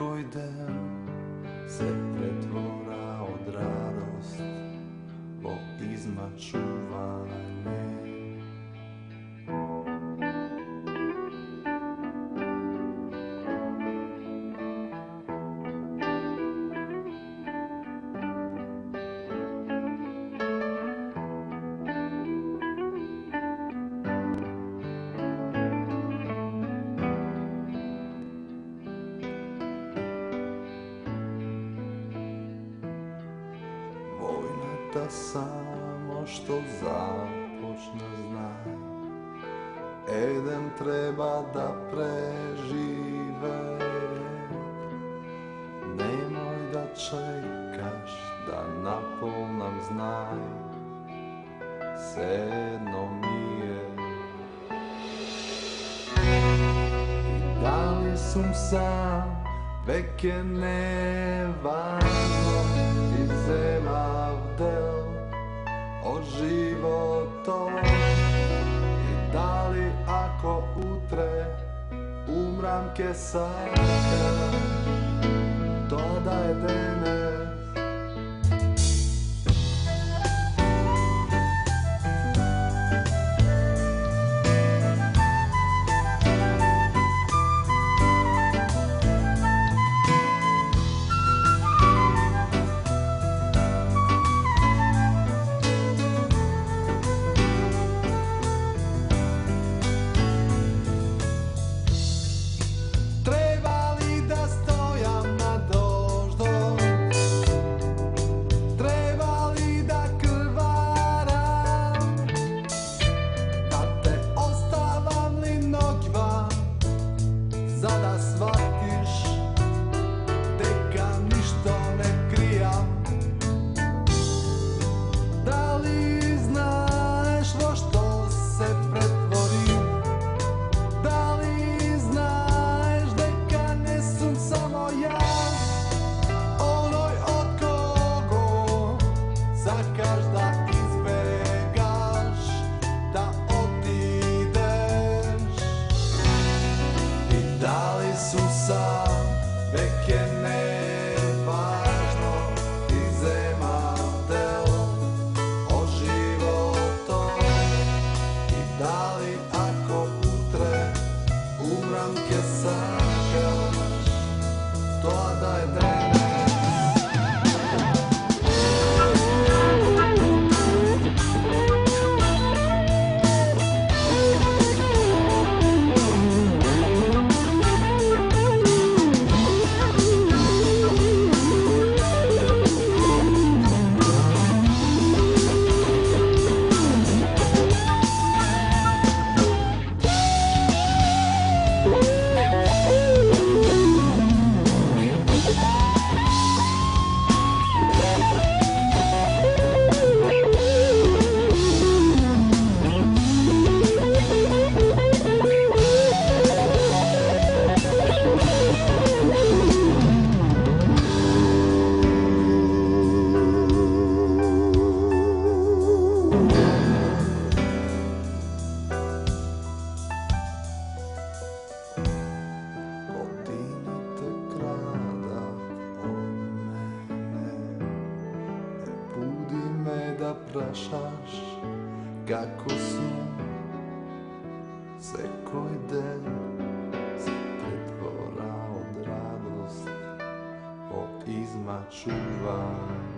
koji den se pretvora od radost o izmačuvanje. Da samo što započne znaj, Eden treba da prežive. Nemoj da čekaš da napolam znaj, svejedno mi je. I da li sam sam, vek je nevažno, i zemav del od životom. I da li ako utre umramke saka, to da je denes. Da prašaš kako sam se koji den se pretvora od radost o izmačuvanje.